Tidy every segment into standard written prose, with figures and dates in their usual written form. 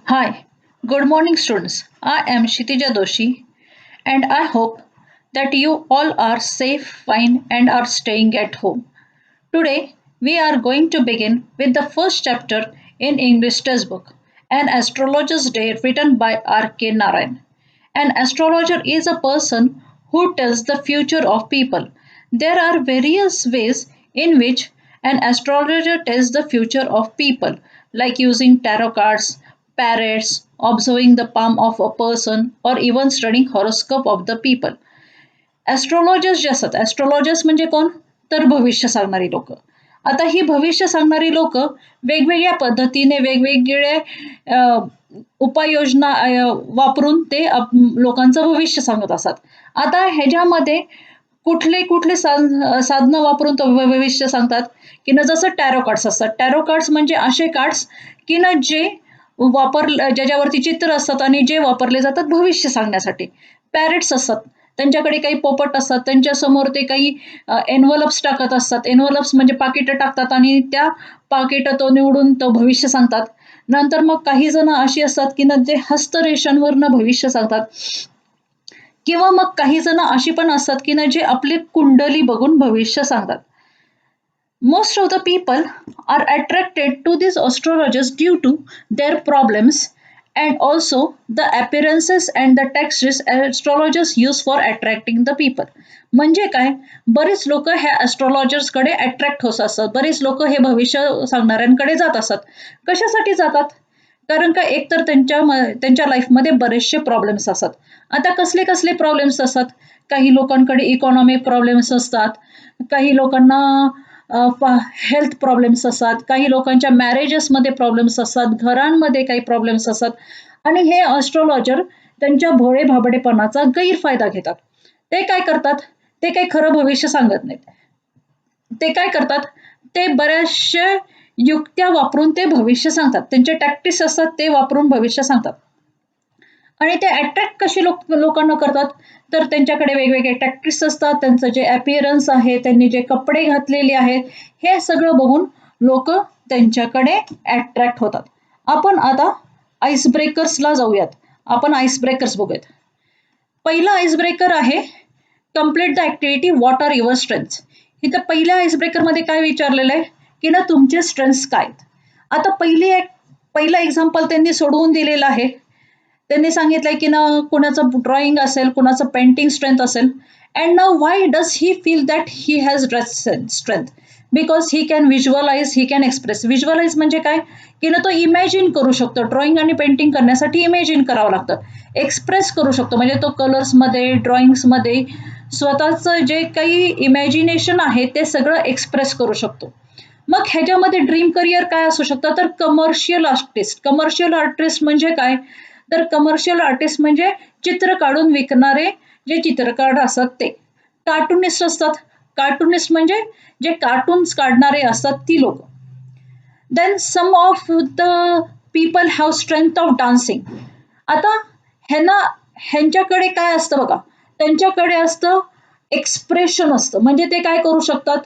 Hi, good morning, students. I am Shitija Doshi, and I hope that you all are safe, fine, and are staying at home. Today, we are going to begin with the first chapter in English textbook, An Astrologer's Day, written by R.K. Narayan. An astrologer is a person who tells the future of people. There are various ways in which an astrologer tells the future of people, like using tarot cards, parrots, observing the palm of a person, or even studying horoscope of the people. ॲस्ट्रोलॉजर्स जे असतात, ॲस्ट्रोलॉजर्स म्हणजे कोण? तर भविष्य सांगणारी लोकं. आता ही भविष्य सांगणारी लोकं वेगवेगळ्या पद्धतीने वेगवेगळे अ, उपाययोजना वापरून ते लोकांचं भविष्य सांगत असतात. आता ह्याच्यामध्ये कुठले साधनं वापरून तो भविष्य सांगतात, की ना जसं टॅरो कार्ड्स असतात. टॅरो कार्ड्स म्हणजे असे कार्ड्स, की ना जे ज्याच्यावरती चित्र असतात आणि जे वापरले जातात भविष्य सांगण्यासाठी. पॅरेट्स असतात. त्यांच्याकडे काही पोपट असतात. त्यांच्यासमोर ते काही एन्व्हलप्स टाकत असतात. एन्व्हलप्स म्हणजे पाकिटं टाकतात आणि त्या पाकिटं तो निवडून तो भविष्य सांगतात. नंतर मग काही जण अशी असतात, की ना जे हस्तरेषांवरनं भविष्य सांगतात. किंवा मग काही जण अशी पण असतात, की ना जे आपली कुंडली बघून भविष्य सांगतात. Most of the people are attracted to these astrologers due to their problems and also the appearances and the texts astrologers use for attracting the people. म्हणजे काय? बरेच लोक ह्या astrologers कडे अट्रॅक्ट होत असतात. बरेच लोक हे भविष्य सांगणाऱ्यांकडे जात असतात. कशासाठी जातात? कारण का एकतर त्यांच्या लाईफमध्ये बरेचसे प्रॉब्लेम्स असतात. आता कसले कसले प्रॉब्लेम्स असतात? काही लोकांकडे इकॉनॉमिक प्रॉब्लेम्स असतात. काही लोकांना हेल्थ प्रॉब्लेम्स असतात, काही लोकांच्या मॅरेजेसमध्ये प्रॉब्लेम्स असतात, घरांमध्ये काही प्रॉब्लेम्स असतात आणि हे ॲस्ट्रोलॉजर त्यांच्या भोळेभाबडेपणाचा गैरफायदा घेतात. ते काय करतात? ते काही खरं भविष्य सांगत नाहीत. ते काय करतात? ते बऱ्याचशा युक्त्या वापरून ते भविष्य सांगतात. त्यांचे टॅक्टिक्स असतात ते वापरून भविष्य सांगतात. आणि ते अट्रॅक्ट कशी लोकांना करतात? तर त्यांच्याकडे वेगवेगळे टॅक्टिक्स असतात. त्यांचं जे अपीअरन्स आहे, त्यांनी जे कपडे घातलेले आहेत, हे सगळं बघून लोकं त्यांच्याकडे अट्रॅक्ट होतात. आपण आता आईस ब्रेकर्सला जाऊयात. आपण आईस ब्रेकर्स बघूयात. पहिला आईस ब्रेकर आहे, complete the activity what are your strengths. इथं पहिल्या आईस ब्रेकरमध्ये काय विचारलेलं आहे, की ना तुमचे स्ट्रेंथ्स काय आहेत? आता पहिलं एक्झाम्पल त्यांनी सोडवून दिलेलं आहे. त्यांनी सांगितलंय की ना कुणाचं ड्रॉइंग असेल, कुणाचं पेंटिंग स्ट्रेंथ असेल. And now why does he feel that he has strength? Because he can visualise, he can express. Visualise म्हणजे काय? की ना तो इमॅजिन करू शकतो. ड्रॉइंग आणि पेंटिंग करण्यासाठी इमॅजिन करावं लागतं. एक्सप्रेस करू शकतो म्हणजे तो कलर्समध्ये, ड्रॉइंग्समध्ये स्वतःचं जे काही इमॅजिनेशन आहे ते सगळं एक्सप्रेस करू शकतो. मग ह्याच्यामध्ये ड्रीम करिअर काय असू शकतं? तर कमर्शियल आर्टिस्ट. कमर्शियल आर्टिस्ट म्हणजे काय? तर कमर्शियल आर्टिस्ट म्हणजे चित्र काढून विकणारे जे चित्रकार असतात ते. कार्टुनिस्ट असतात. कार्टुनिस्ट म्हणजे जे कार्टून्स काढणारे असतात ती लोक. Then some of the people have strength of dancing. आता ह्यांच्याकडे काय असतं बघा, त्यांच्याकडे असतं एक्सप्रेशन असतं. म्हणजे ते काय करू शकतात,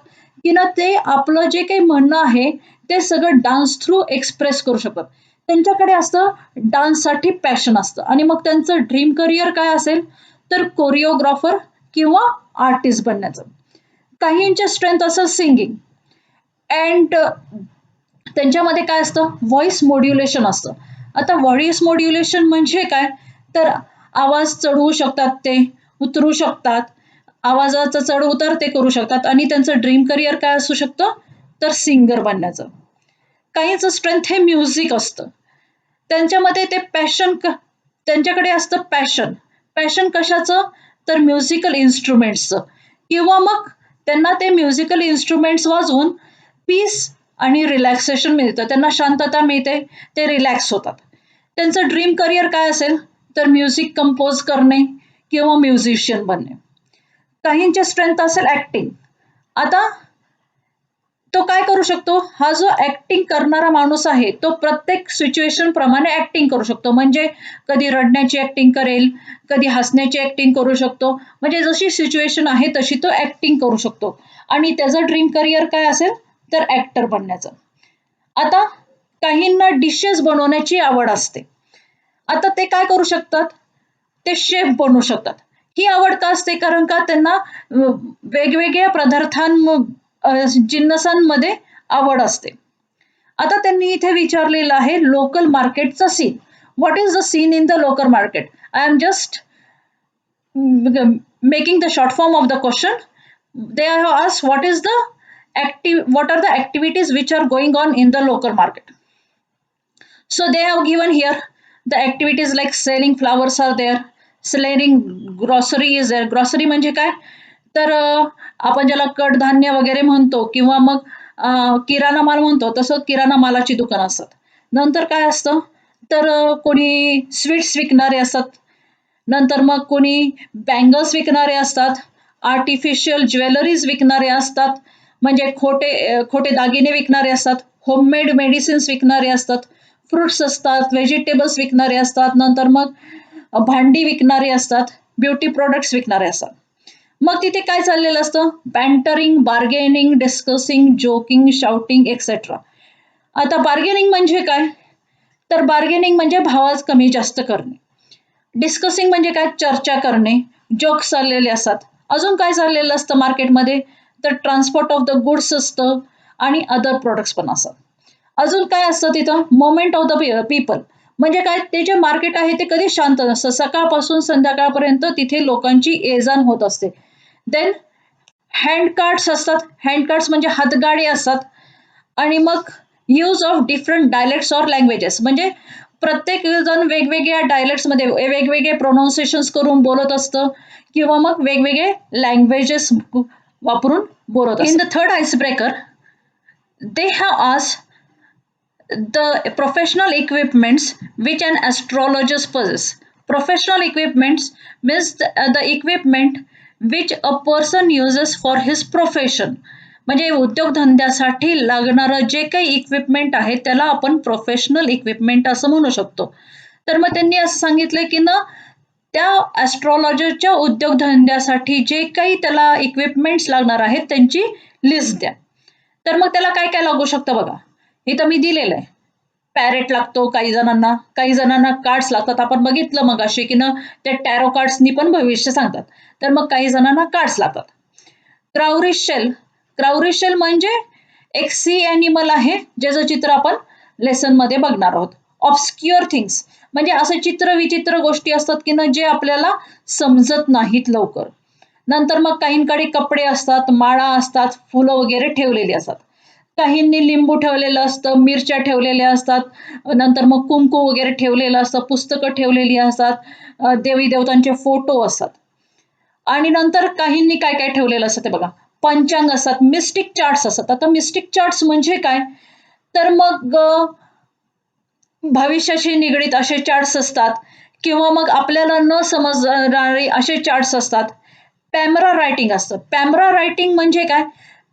की ना ते आपलं जे काही म्हणणं आहे ते सगळं डान्स थ्रू एक्सप्रेस करू शकतात. त्यांच्याकडे असतं डान्ससाठी पॅशन असतं आणि मग त्यांचं ड्रीम करिअर काय असेल तर कोरिओग्राफर किंवा आर्टिस्ट बनण्याचं. काहींचे स्ट्रेंथ असं सिंगिंग अँड त्यांच्यामध्ये काय असतं व्हॉइस मॉड्युलेशन असतं. आता व्हॉइस मॉड्युलेशन म्हणजे काय? तर आवाज चढवू शकतात ते, उतरू शकतात. आवाजाचं चढ उतार ते करू शकतात आणि त्यांचं ड्रीम करिअर काय असू शकतं? तर सिंगर बनण्याचं. काहींचं स्ट्रेंथ हे म्युझिक असतं. त्यांच्यामध्ये ते त्यांच्याकडे असतं पॅशन. पॅशन कशाचं? तर म्युझिकल इन्स्ट्रुमेंट्सचं किंवा मग त्यांना ते म्युझिकल इन्स्ट्रुमेंट्स वाजवून पीस आणि रिलॅक्सेशन मिळतं. त्यांना शांतता मिळते, ते रिलॅक्स होतात. त्यांचं ड्रीम करिअर काय असेल? तर म्युझिक कंपोज करणे किंवा म्युझिशियन बनणे. काहींचे स्ट्रेंथ असेल ॲक्टिंग. आता तो काय करू शकतो? हा जो ॲक्टिंग करणारा माणूस आहे, तो प्रत्येक सिच्युएशन प्रमाणे ॲक्टिंग करू शकतो. म्हणजे कधी रडण्याची ॲक्टिंग करेल, कधी हसण्याची ॲक्टिंग करू शकतो. म्हणजे जशी सिच्युएशन आहे तशी तो ॲक्टिंग करू शकतो आणि त्याचं ड्रीम करिअर काय असेल? तर ॲक्टर बनण्याचं. आता काहींना डिशेस बनवण्याची आवड असते. आता ते काय करू शकतात, ते शेफ बनू शकतात. ही आवड का असते, कारण का त्यांना वेगवेगळ्या जिन्नसांमध्ये आवड असते. आता त्यांनी इथे विचारलेलं आहे लोकल मार्केटचा scene. What is the scene in the local market? I am just making the short form of the question. They have asked what are the activities which are going on in the local market. So they have given here the activities like selling flowers are there, selling grocery is there. Grocery म्हणजे काय, तर आपण ज्याला कडधान्य वगैरे म्हणतो किंवा मग किराणा माल म्हणतो, तसं किराणा मालाची दुकानं असतात. नंतर काय असतं, तर कोणी स्वीट्स विकणारे असतात, नंतर मग कोणी बँगल्स विकणारे असतात, आर्टिफिशियल ज्वेलरीज विकणारे असतात, म्हणजे खोटे दागिने विकणारे असतात, होममेड मेडिसिन्स विकणारे असतात, फ्रुट्स असतात, व्हेजिटेबल्स विकणारे असतात, नंतर मग भांडी विकणारे असतात, ब्युटी प्रोडक्ट्स विकणारे असतात. मग तिथे काय चाललेलं असतं, bantering, bargaining, discussing, joking, shouting etcetera. आता बार्गेनिंग म्हणजे काय, तर बार्गेनिंग म्हणजे भावाच कमी जास्त करणे. डिस्कसिंग म्हणजे काय, चर्चा करणे, जोक्स चाललेले असतात. अजून काय चाललेलं असतं मार्केटमध्ये, तर ट्रान्सपोर्ट ऑफ द गुड्स असतं आणि अदर प्रोडक्ट्स पण असतात. अजून काय असतं तिथं, मोमेंट ऑफ द पीपल म्हणजे काय, ते जे मार्केट आहे ते कधी शांत नसतं, सकाळपासून संध्याकाळपर्यंत तिथे लोकांची ये जा होत असते. देन हँड कार्ड्स असतात, हँड कार्ड्स म्हणजे हातगाडी असतात. आणि मग use of different dialects or languages म्हणजे प्रत्येक जण वेगवेगळ्या डायलेक्ट्समध्ये वेगवेगळे प्रोनाऊन्सिएशन्स करून बोलत असतं किंवा मग वेगवेगळे लँग्वेजेस वापरून बोलत असतं. In the third ice breaker they have asked the professional equipments which an astrologist possesses. Professional equipments means the equipment which a person uses for his profession. म्हणजे उद्योगधंद्यासाठी लागणारं जे काही इक्विपमेंट आहे त्याला आपण प्रोफेशनल इक्विपमेंट असं म्हणू शकतो. तर मग त्यांनी असं सांगितलं की ना, त्या ॲस्ट्रॉलॉजरच्या उद्योगधंद्यासाठी जे काही त्याला इक्विपमेंट्स लागणार आहेत त्यांची लिस्ट द्या. तर मग त्याला काय काय लागू शकतं बघा, इथं मी दिलेलं आहे. पॅरेट लागतो काही जणांना कार्ड्स लागतात. आपण बघितलं मग असे की ना, त्या टॅरो कार्ड्सनी पण भविष्य सांगतात. तर मग काही जणांना कार्ड्स लागतात. क्राउरी शेल म्हणजे एक सी ॲनिमल आहे, ज्याचं चित्र आपण लेसनमध्ये बघणार आहोत. ऑब्स्क्युअर थिंग्स म्हणजे असे विचित्र गोष्टी असतात की ना, जे आपल्याला समजत नाहीत लवकर. नंतर मग काहींकडे कपडे असतात, माळा असतात, फुलं वगैरे ठेवलेली असतात. काहींनी लिंबू ठेवलेलं असतं, मिरच्या ठेवलेल्या असतात, नंतर मग कुंकू वगैरे ठेवलेलं असतं, पुस्तकं ठेवलेली असतात, देवी देवतांचे फोटो असतात. आणि नंतर काहींनी काय काय ठेवलेलं असतं ते बघा, पंचांग असतात, मिस्टिक चार्ट्स असतात. आता मिस्टिक चार्ट्स म्हणजे काय, तर मग भविष्याशी निगडीत असे चार्ट्स असतात किंवा मग आपल्याला न समजणारे असे चार्ट्स असतात. पॅमरा रायटिंग असतं. पॅमरा रायटिंग म्हणजे काय,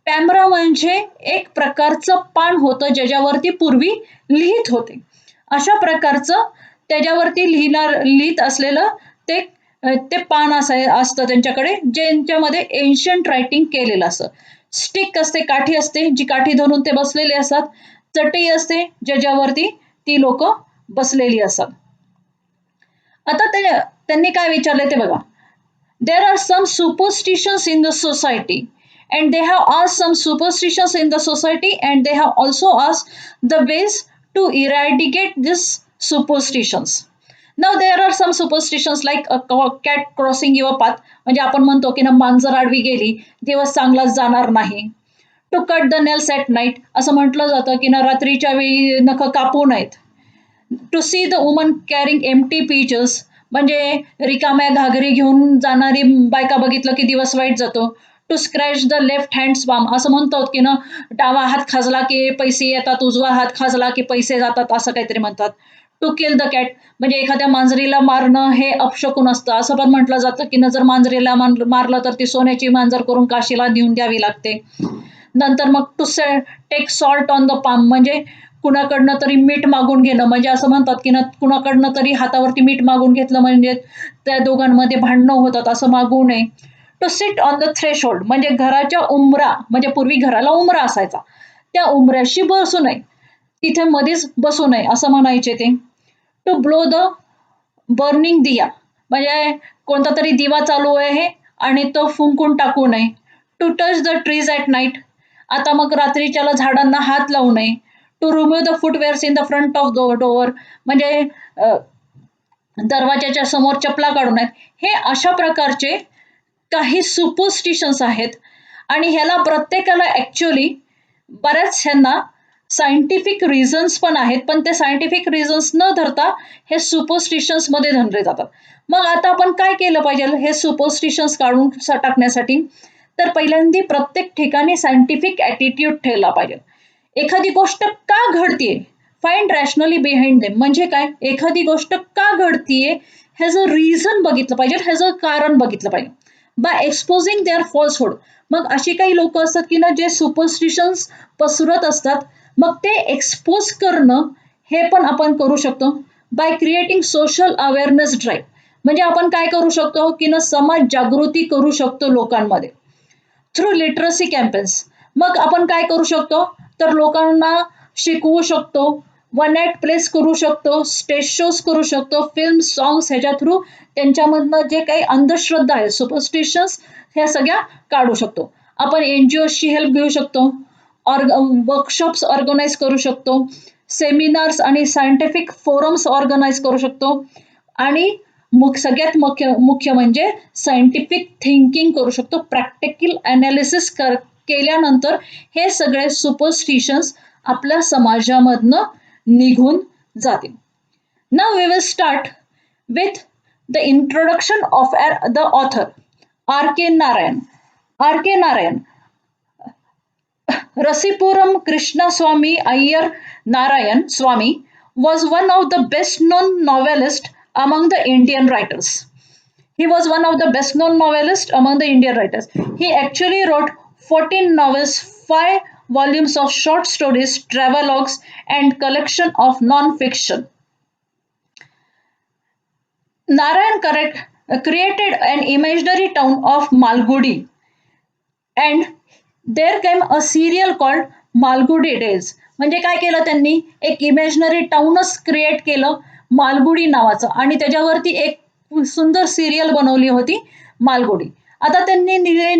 पॅमरा म्हणजे एक प्रकारचं पान होतं ज्याच्यावरती पूर्वी लिहित होते. अशा प्रकारचं त्याच्यावरती लिहित असलेलं ते ते पान असतं त्यांच्याकडे, ज्यांच्यामध्ये एन्शंट रायटिंग केलेलं असतं. स्टिक असते, काठी असते, जी काठी धरून ते बसलेले असतात. चटई असते ज्याच्यावरती ती लोक बसलेली असतात. आता त्यांनी काय विचारले ते बघा, there are some superstitions in the society and they have asked some superstitions in the society and they have also asked the ways to eradicate these superstitions. Now there are some superstitions like a cat crossing your path म्हणजे आपण म्हणतो की ना, मांजर आडवी गेली दिवस चांगलाच जाणार नाही. To cut the nails at night असं म्हटलं जातं की ना, रात्रीच्या वेळी नख कापू नयेत. To see the woman carrying empty pitchers म्हणजे रिकाम्या घागरी घेऊन जाणारी बायका बघितलं की दिवस वाईट जातो. To scratch the left hand palm असं म्हणतात की ना, डावा हात खाजला की पैसे येतात, उजवा हात खाजला की पैसे जातात, असं काहीतरी म्हणतात. टू किल द कॅट म्हणजे एखाद्या मांजरीला मारणं हे अपशकुन असतं. असं पण म्हटलं जातं की ना, जर मांजरीला मारलं तर ती सोन्याची मांजर करून काशीला नेऊन द्यावी लागते. नंतर मग to take salt on the palm म्हणजे कुणाकडनं तरी मीठ मागून घेणं, म्हणजे असं म्हणतात की ना, कुणाकडनं तरी हातावरती मीठ मागून घेतलं म्हणजे त्या दोघांमध्ये भांडणं होतात, असं मागू नये. To sit on the threshold म्हणजे घराच्या उंबरा, म्हणजे पूर्वी घराला उंबरा असायचा, त्या उंबऱ्याशी बसू नये, तिथे मध्येच बसू नये असं म्हणायचे ते. टू ब्लो द बर्निंग दिया म्हणजे कोणता तरी दिवा चालू आहे आणि तो फुंकून टाकू नये. To touch the trees at night, आता मग रात्रीच्याला झाडांना हात लावू नये. To remove the footwears in the front of the door, म्हणजे दरवाजाच्या समोर चपला काढू नयेत. हे अशा प्रकारचे काही सुपरस्टिशन्स आहेत आणि ह्याला प्रत्येकाला ॲक्च्युअली बऱ्याच ह्यांना सायंटिफिक रिझन्स पण आहेत, पण ते सायंटिफिक रिझन्स न धरता हे सुपरस्टिशन्समध्ये धरले जातात. मग आता आपण काय केलं पाहिजे हे सुपरस्टिशन्स काढून टाकण्यासाठी? तर पहिल्यांदा प्रत्येक ठिकाणी सायंटिफिक ॲटिट्यूड ठेवला पाहिजे. एखादी गोष्ट का घडतीये, फाइंड रॅशनली बिहाइंड देम, म्हणजे काय, एखादी गोष्ट का घडतीये ह्याचं रिझन बघितलं पाहिजे, ह्याचं कारण बघितलं पाहिजे. बाय एक्सपोजिंग देअर फॉल्सहुड, मग अशी काही लोक असतात की ना जे सुपरस्टिशन्स पसरत असतात, मग ते एक्सपोज करणं हे पण आपण करू शकतो. By creating social awareness drive, म्हणजे आपण काय करू शकतो की ना समाज जागृती करू शकतो लोकांमध्ये. थ्रू लिटरसी कॅम्पेन्स, मग आपण काय करू शकतो तर लोकांना शिकवू शकतो, वन ॲट प्लेस करू शकतो, स्टेज शोज करू शकतो, फिल्म सॉंग्स, ह्याच्या थ्रू त्यांच्यामधनं जे काही अंधश्रद्धा आहे, सुपरस्टिशन्स, ह्या सगळ्या काढू शकतो. आपण NGOची हेल्प घेऊ शकतो, वर्कशॉप्स ऑर्गनाईज करू शकतो, सेमिनार्स आणि सायंटिफिक फोरम्स ऑर्गनाईज करू शकतो आणि सगळ्यात मुख्य म्हणजे सायंटिफिक थिंकिंग करू शकतो. प्रॅक्टिकल ॲनालिसिस केल्यानंतर हे सगळे सुपरस्टिशन्स आपल्या समाजामधनं निघून जातील. Now we will start with the introduction of the author R.K. Narayan. R.K. Narayan, Rasipuram Krishnaswamy Iyer Narayan Swamy was one of the best known novelists among the Indian writers. He was one of the best known novelists among the Indian writers. He actually wrote 14 novels, 5 volumes of short stories, travelogues, and collection of non-fiction. Narayan created an imaginary town of Malgudi, and there came a serial called Malgudi days. म्हणजे काय केलं त्यांनी, एक imaginary टाउनच create केलं मालगुडी नावाचं आणि त्याच्यावरती एक सुंदर सिरियल बनवली होती मालगुडी. आता त्यांनी लिहिलेले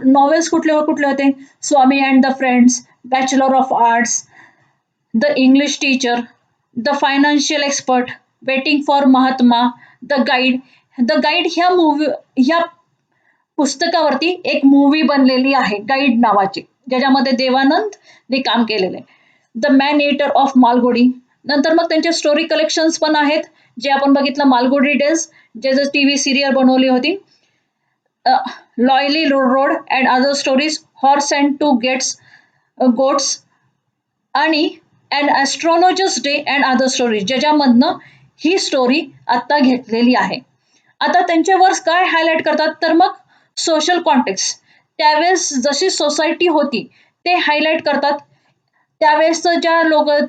नॉवेल्स कुठले होते, Swami and the friends, bachelor of arts, the English teacher, the financial expert, waiting for Mahatma, the guide. The guide ह्या पुस्तकावरती एक मूवी बनलेली आहे गाईड नावाची, ज्याच्यामध्ये देवानंदने काम केलेले. The man eater of Malgudi. नंतर मग त्यांचे स्टोरी कलेक्शन्स पण आहेत, जे आपण बघितलं मालगुडी डेज, जे TV सिरियल बनवली होती. Lawley road and other stories, horse and 2 goats आणि and astrologer's day and other stories, ज्याच्यामधनं ही स्टोरी आत्ता घेतलेली आहे. आता त्यांचे वर्क्स काय हायलाईट करतात तर मग सोशल कॉन्टेक्स्ट, त्यावेळेस जशी सोसायटी होती ते हायलाईट करतात. त्यावेळेसचं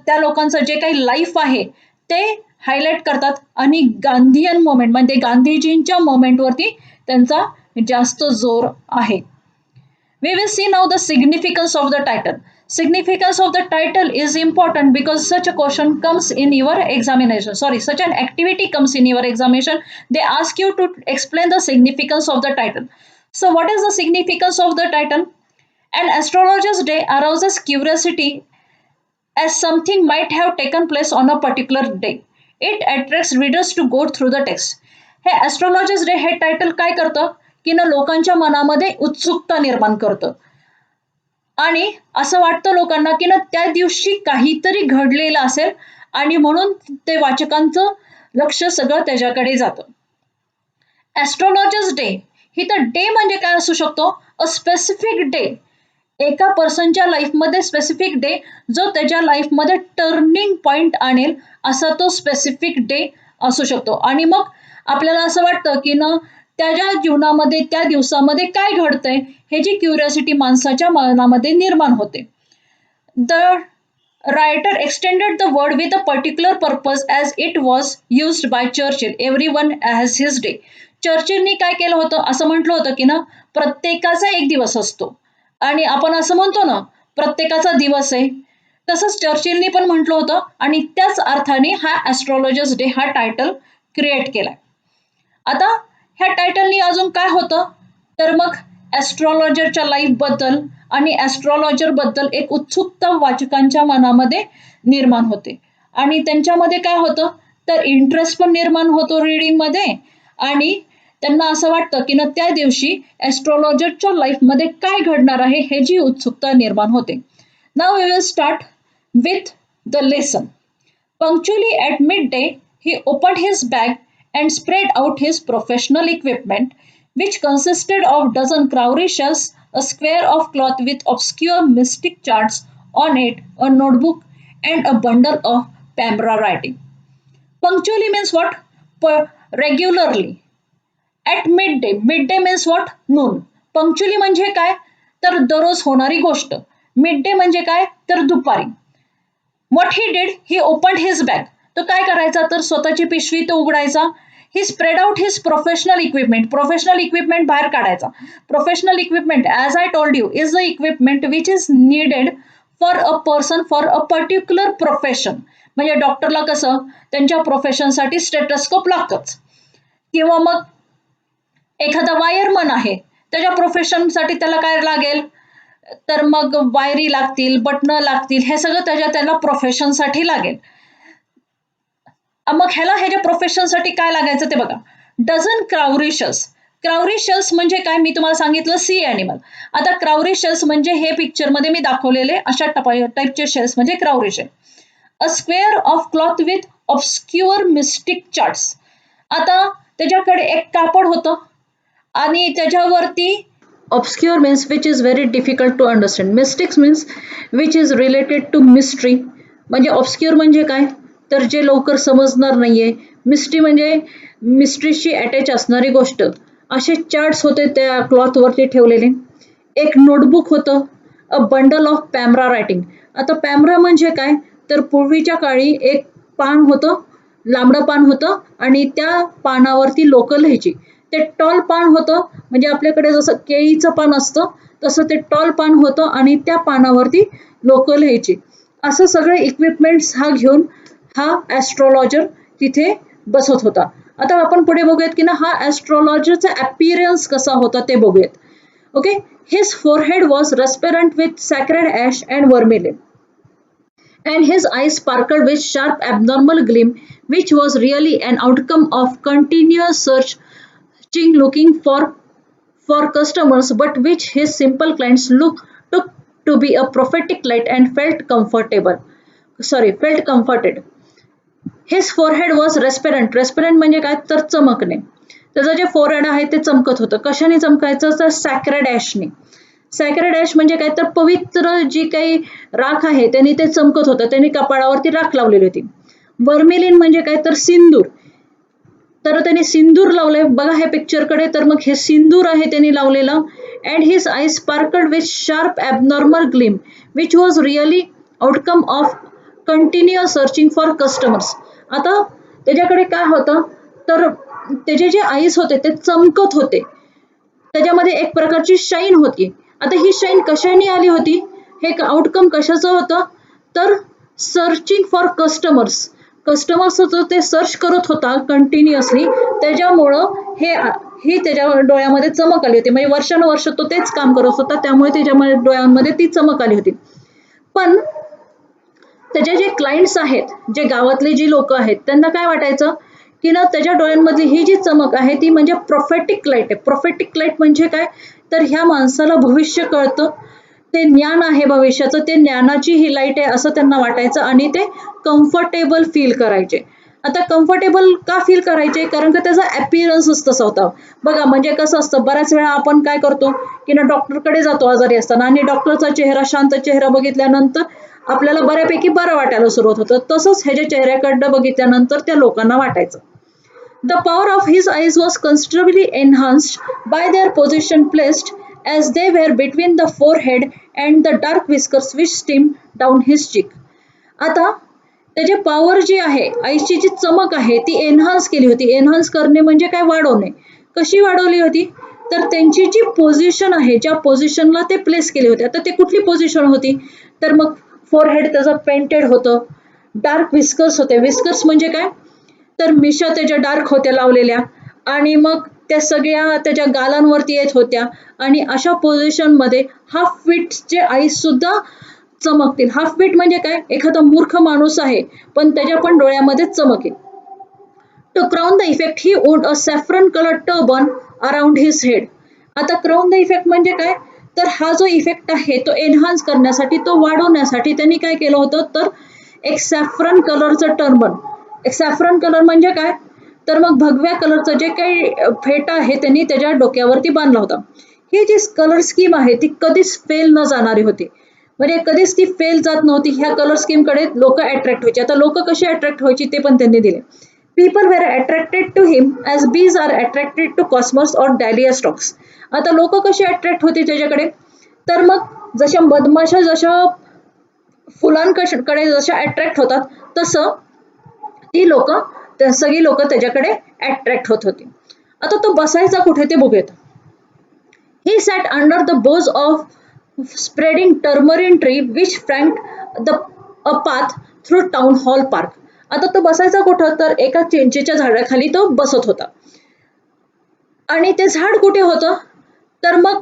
त्या लोकांचं जे काही लाईफ आहे ते हायलाईट करतात आणि गांधीयन मोमेंट म्हणजे गांधीजींच्या मोमेंटवरती त्यांचा जास्त जोर आहे. We will see now the significance of the title. Significance of the title is important because such a question comes in your examination. Such an activity comes in your examination. They ask you to explain the significance of the title. So what is the significance of the title? An astrologer's day arouses curiosity as something might have taken place on a particular day. It attracts readers to go through the text. हे astrologers day हे title काय करतं की ना लोकांच्या मनामध्ये उत्सुकता निर्माण करतं आणि असं वाटतं लोकांना की ना त्या दिवशी काहीतरी घडलेलं असेल आणि म्हणून ते वाचकांचं लक्ष सगळं त्याच्याकडे जातं. ॲस्ट्रॉलॉजर्स डे ही तर डे म्हणजे काय असू शकतो, अ स्पेसिफिक डे, एका पर्सनच्या लाईफमध्ये स्पेसिफिक डे जो त्याच्या लाईफमध्ये टर्निंग पॉइंट आणेल असा तो स्पेसिफिक डे असू शकतो. आणि मग आपल्याला असं वाटतं की ना त्याच्या जीवनामध्ये त्या दिवसामध्ये काय घडतंय ह्याची क्युरिओसिटी माणसाच्या मनामध्ये निर्माण होते. The writer extended the word with a particular purpose as it was used by Churchill, every one has his day. चर्चिलनी काय केलं होतं, असं म्हटलं होतं की ना प्रत्येकाचा एक दिवस असतो आणि आपण असं म्हणतो ना प्रत्येकाचा दिवस आहे, तसंच चर्चिलनी पण म्हटलं होतं आणि त्याच अर्थाने हा ॲस्ट्रॉलॉजर्स डे हा टायटल क्रिएट केलाय. आता ह्या टायटलनी अजून काय होतं तर मग ॲस्ट्रॉलॉजरच्या लाईफ बद्दल आणि ॲस्ट्रॉलॉजर बद्दल एक उत्सुकता वाचकांच्या मनामध्ये निर्माण होते आणि त्यांच्यामध्ये काय होतं तर इंटरेस्ट पण निर्माण होतो रीडिंगमध्ये आणि त्यांना असं वाटतं की ना त्या दिवशी ॲस्ट्रॉलॉजरच्या लाईफमध्ये काय घडणार आहे हे जी उत्सुकता निर्माण होते. Now we will start with the lesson. Punctually at midday, he opened his bag and spread out his professional equipment, which consisted of dozen crowry shells, a square of cloth with obscure mystic charts on it, a notebook, and a bundle of Pambra writing. Punctually means what? Regularly. At midday. Midday means what? Noon. Punctually म्हणजे काय? तर दररोज होणारी गोष्ट. Midday म्हणजे काय? तर दुपारी. What he did, he opened his bag. तो काय करायचा तर स्वतःची पिशवी तो उघडायचा. He spread out his professional equipment. Professional equipment बाहेर काढायचा. Professional equipment, as I told you, is the equipment which is needed for a person for a particular profession. म्हणजे डॉक्टरला कसं त्यांच्या प्रोफेशनसाठी स्टेटस्कोप लागतच किंवा मग एखादा वायरमन आहे त्याच्या प्रोफेशनसाठी त्याला काय लागेल तर मग वायरी लागतील, बटणं लागतील, हे सगळं त्याला प्रोफेशनसाठी लागेल. मग ह्याच्या प्रोफेशनसाठी काय लागायचं ते बघा. Dozen cowrie shells. Cowrie shells म्हणजे काय मी तुम्हाला सांगितलं सी ॲनिमल. आता क्राउरी शेल्स म्हणजे हे पिक्चरमध्ये मी दाखवलेले अशा टाईपचे शेल्स म्हणजे cowrie shell. A square of cloth with obscure mystic charts. आता त्याच्याकडे एक कापड होतं आणि त्याच्यावरती obscure means which is very difficult to understand. Mystics means which is related to mystery. म्हणजे obscure म्हणजे काय तर जे लवकर समजणार नाहीये. मिस्ट्री म्हणजे मिस्ट्रीशी अटॅच असणारी गोष्ट. असे चार्ट्स होते त्या क्लॉथ वरती ठेवलेले. एक नोटबुक होतं. A bundle of palmyra writing. आता पॅमरा म्हणजे काय तर पूर्वीच्या काळी एक पान होतं, लांबडं पान होतं आणि त्या पानावरती लोक लिहायची. ते टॉल पान होतं म्हणजे आपल्याकडे जसं केळीचं पान असतं तसं ते टॉल पान होतं आणि त्या पानावरती लोक लिहायची. असं सगळे इक्विपमेंट्स घेऊन हा ॲस्ट्रॉलॉजर तिथे बसत होता. आता आपण पुढे बघूयात की ना हा ॲस्ट्रॉलॉजरचा अपीअरन्स कसा होता ते बघूयात. Okay. His forehead was resplendent with sacred ash and vermilion. And his eyes sparkled with sharp abnormal gleam, which was really an outcome of continuous searching looking for customers, but which his simple clients took to be a prophetic light and felt comforted. His forehead was resplendent. Resplendent म्हणजे काय तर चमकणे. त्याचं जे forehead आहे ते चमकत होतं. कशाने चमकायचं तर सॅक्रेड ॲशने. सॅक्रेड ॲश म्हणजे काय तर पवित्र जी काही राख आहे त्यांनी ते चमकत होतं. त्यांनी कपाळावरती राख लावलेली होती. वर्मिलिन म्हणजे काय तर सिंदूर. तर त्यांनी सिंदूर लावलंय बघा हे पिक्चरकडे तर मग हे सिंदूर आहे त्यांनी लावलेलं. And his eyes sparkled with sharp abnormal gleam which was really outcome of continuous searching for customers. आता त्याच्याकडे काय होतं तर त्याचे जे आईज होते ते चमकत होते. त्याच्यामध्ये एक प्रकारची शाईन होती. आता ही शाईन कशाने आली होती हे आउटकम कशाचं होतं तर सर्चिंग फॉर कस्टमर्स. कस्टमर्सचं ते सर्च करत होता कंटिन्युअसली. त्याच्यामुळं ही त्याच्या डोळ्यामध्ये चमक आली होती. म्हणजे वर्षानुवर्ष तो तेच काम करत होता त्यामुळे त्याच्या डोळ्यांमध्ये ती चमक आली होती. पण त्याचे जे क्लायंट्स आहेत जे गावातले जी लोक आहेत त्यांना काय वाटायचं की ना त्याच्या डोळ्यांमधली ही जी चमक आहे ती म्हणजे प्रोफेटिक लाईट आहे. प्रोफेटिक लाईट म्हणजे काय तर ह्या माणसाला भविष्य कळतं. ते ज्ञान आहे भविष्याचं. ते ज्ञानाची ही लाईट आहे असं त्यांना वाटायचं आणि ते कम्फर्टेबल फील करायचे. आता कम्फर्टेबल का फील करायचे कारण का त्याचा अपीअरन्सच तसा होता. बघा म्हणजे कसं असतं बऱ्याच वेळा आपण काय करतो की ना डॉक्टरकडे जातो आजारी असताना आणि डॉक्टरचा चेहरा शांत चेहरा बघितल्यानंतर आपल्याला बऱ्यापैकी बरं वाटायला सुरुवात होतं. तसंच ह्याच्या चेहऱ्याकडनं बघितल्यानंतर त्या लोकांना वाटायचं. The power of his eyes was considerably enhanced by their position placed as they were between the forehead and the dark whiskers which streamed down his cheek. आता त्याची पॉवर जी आहे आईची जी चमक आहे ती एनहान्स केली होती. एनहान्स करणे म्हणजे काय वाढवणे. कशी वाढवली होती तर त्यांची जी पोझिशन आहे ज्या पोझिशनला ते प्लेस केले होते. आता ते कुठली पोझिशन होती तर मग फोरहेड त्याचं पेंटेड होतं. डार्क विस्कर्स होते. विस्कर्स म्हणजे काय तर मिशा त्याच्या डार्क होत्या लावलेल्या आणि मग त्या सगळ्या त्याच्या गालांवरती येत होत्या आणि अशा पोझिशनमध्ये हाफ फिटचे आईस सुद्धा चमकतील. हाफ फिट म्हणजे काय, एखादा मूर्ख माणूस आहे पण त्याच्या पण डोळ्यामध्ये चमक आहे. To crown the effect, he wore a saffron colored turban around his head. आता क्राउन द इफेक्ट म्हणजे काय, तर हा जो इफेक्ट आहे तो एनहान्स करण्यासाठी, तो वाढवण्यासाठी त्यांनी काय केलं होतं, तर एक सॅफ्रन कलरचं टर्बन. एक सॅफ्रन कलर म्हणजे काय, तर मग भगव्या कलरचं जे काही फेटा आहे त्यांनी त्याच्या डोक्यावरती बांधला होता. ही जी कलर स्कीम आहे ती कधीच फेल न जाणारी होती, म्हणजे कधीच ती फेल जात नव्हती. ह्या कलर स्कीमकडे लोक अट्रॅक्ट व्हायचे. आता लोक कशी अट्रॅक्ट व्हायची ते पण त्यांनी दिले. People were attracted to him as bees are attracted to cosmos or dahlia stalks. आता लोक कशी अट्रॅक्ट होते त्याच्याकडे, तर मग जशा मधमाशा जशा फुलांकडे जशा अट्रॅक्ट होतात तसं ती लोक, सगळी लोक त्याच्याकडे अट्रॅक्ट होत होती. आता तो बसायचा कुठे ते बघूयात. He sat under the boughs of spreading turmeric tree which flanked a path through town hall park. आता तो बसायचा कुठं, तर एका चिंचेच्या झाडाखाली तो बसत होता. आणि ते झाड कुठे होतं, तर मग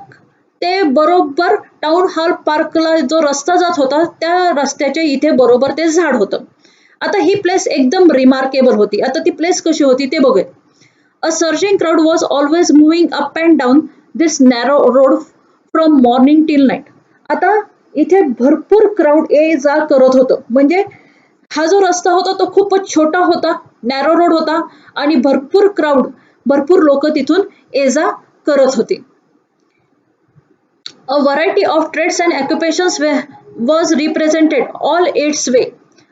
ते बरोबर टाउन हॉल पार्कला जो रस्ता जात होता त्या रस्त्याच्या इथे बरोबर ते झाड होतं. आता ही प्लेस एकदम रिमार्केबल होती. आता ती प्लेस कशी होती ते बघूया. A surging crowd was always moving up and down this narrow road from morning till night. आता इथे भरपूर क्राऊड ये जा करत होतं, म्हणजे हा जो रस्ता होता तो खूपच छोटा होता, नॅरो रोड होता आणि भरपूर क्राऊड, भरपूर लोक तिथून ये जा करत होती. A variety of trades and occupations was represented all its way.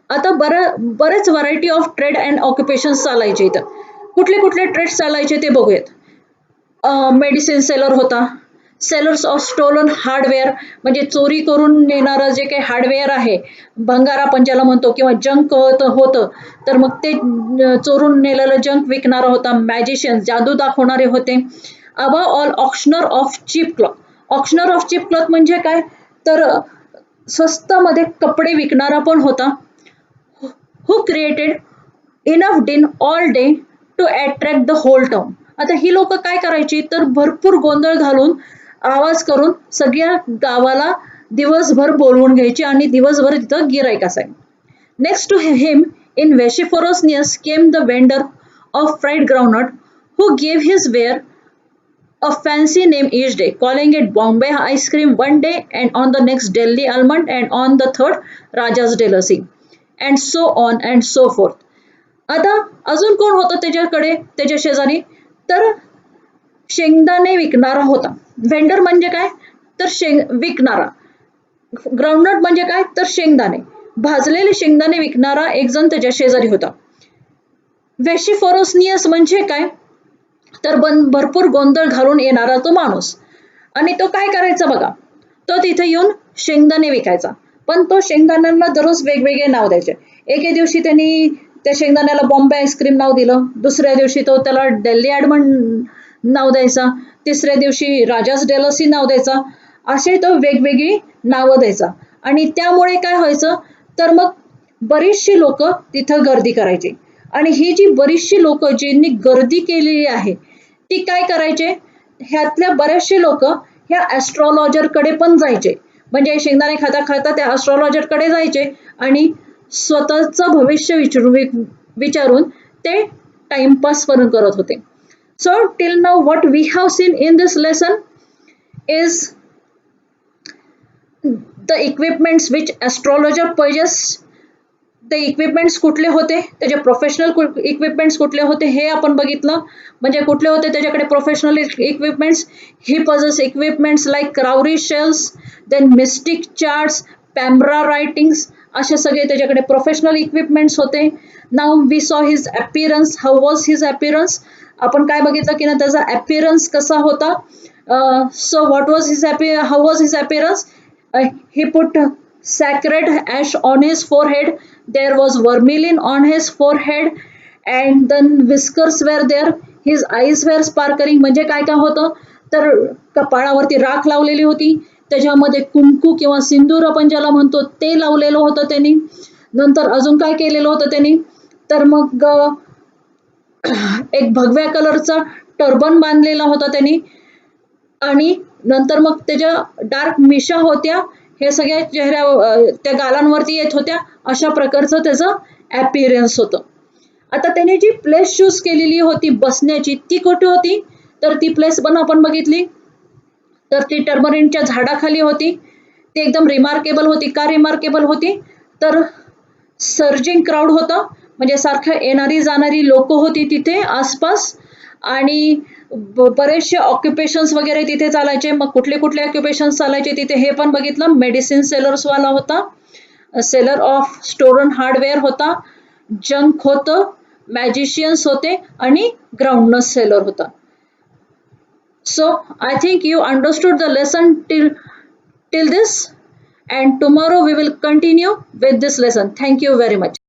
आता बरेच व्हरायटी ऑफ ट्रेड अँड ऑक्युपेशन्स चालायचे इथं. कुठले कुठले ट्रेड्स चालायचे ते बघूयात. मेडिसिन सेलर होता, सेलर्स ऑफ स्टोलन हार्डवेअर म्हणजे चोरी करून नेणारं जे काही हार्डवेअर आहे, भंगार आपण ज्याला म्हणतो, किंवा जंक होतं तर मग ते चोरून नेलेलं जंक विकणारा होता. मॅजिशियन जादू दाखवणारे होते. Above all auctioneer of cheap cloth. Auctioneer of cheap cloth म्हणजे काय, तर स्वस्तामध्ये कपडे विकणारा पण होता. Who created enough din all day to attract the whole town. आता ही लोक काय करायची, तर भरपूर गोंधळ घालून आवाज करून सगळ्या गावाला दिवसभर बोलवून घ्यायची आणि दिवसभर तिथं गिराईक असायचं. Next to him in vociferousness came the vendor of fried groundnut who gave his ware a fancy name each day, calling it Bombay ice cream one day and on the next Delhi almond and on the third Raja's Delacy and so on and so forth. आता अजून कोण होतं त्याच्याकडे, त्याच्या शेजारी, तर शेंगदाणे विकणारा होता. व्हेंडर म्हणजे काय, तर विकणारा. ग्राउंडनट म्हणजे काय, तर शेंगदाणे, भाजलेले शेंगदाणे विकणारा एक जण त्याच्या शेजारी होता. वेशिफोरोसनियस म्हणजे काय, तर भरपूर गोंधळ घालून येणारा तो माणूस. आणि तो काय करायचा बघा, तो तिथे येऊन शेंगदाणे विकायचा, पण तो शेंगदाण्यांना दररोज वेगवेगळे नाव द्यायचे. एके दिवशी त्यांनी त्या शेंगदाण्याला बॉम्बे आईस्क्रीम नाव दिलं, दुसऱ्या दिवशी तो त्याला दिल्ली आलमंड नाव द्यायचा, तिसऱ्या दिवशी राजाच डेलसी नाव द्यायचा, असे तो वेगवेगळी नावं द्यायचा. आणि त्यामुळे काय व्हायचं, तर मग बरीचशी लोक तिथं गर्दी करायची. आणि ही जी बरीचशी लोक ज्यांनी गर्दी केलेली आहे ती काय करायचे, ह्यातल्या बरेचसे लोक ह्या ॲस्ट्रॉलॉजरकडे पण जायचे. म्हणजे शेंगदाणे खाता खाता त्या ॲस्ट्रॉलॉजरकडे जायचे आणि स्वतःचं भविष्य विचारून ते टाइमपास पण करत होते. So till now what we have seen in this lesson is the equipments which astrologer purchase. ते इक्विपमेंट्स कुठले होते, त्याचे प्रोफेशनल इक्विपमेंट्स कुठले होते हे आपण बघितलं. म्हणजे कुठले होते त्याच्याकडे professional equipments. He possess equipments like cowrie shells, then mystic charts, palmyra writings, असे सगळे त्याच्याकडे प्रोफेशनल इक्विपमेंट्स होते. Now we saw his appearance. How was his appearance, आपण काय बघितलं की ना त्याचा अपीरन्स कसा होता. So what was his how was his appearance. He put sacred ash on his forehead, there was vermilion on his forehead and then whiskers were there, his eyes were sparkling. म्हणजे काय काय होतं, तर कपाळावरती राख लावलेली होती, त्याच्यामध्ये कुंकू किंवा सिंदूर आपण ज्याला म्हणतो ते लावलेलं होतं त्यांनी. नंतर अजून काय केलेलं होतं त्यांनी, तर मग एक भगव्या कलरचा टर्बन बांधलेला होता त्यांनी, आणि नंतर मग त्याच्या डार्क मिशा होत्या, हे सगळ्या त्या गालांवरती येत होत्या. अशा प्रकारचं त्याचं ॲपिअरन्स होतं. आता त्याने जी प्लेस चूज केलेली होती बसण्याची ती कुठे होती, तर ती प्लेस पण आपण बघितली तर ती टर्मरिनच्या झाडाखाली होती. ती एकदम रिमार्केबल होती. का रिमार्केबल होती, तर सर्जिंग क्राऊड होतं, म्हणजे सारखं येणारी जाणारी लोक होती तिथे आसपास, आणि बरेचसे ऑक्युपेशन्स वगैरे तिथे चालायचे. मग कुठले कुठले ऑक्युपेशन्स चालायचे तिथे हे पण बघितलं. मेडिसिन सेलर्सवाला होता, सेलर ऑफ स्टोरन हार्डवेअर होता, जंक होतं, मॅजिशियन्स होते, आणि ग्राउंडनस सेलर होता. So I think you understood the lesson till this, and tomorrow we will continue with this lesson. Thank you very much.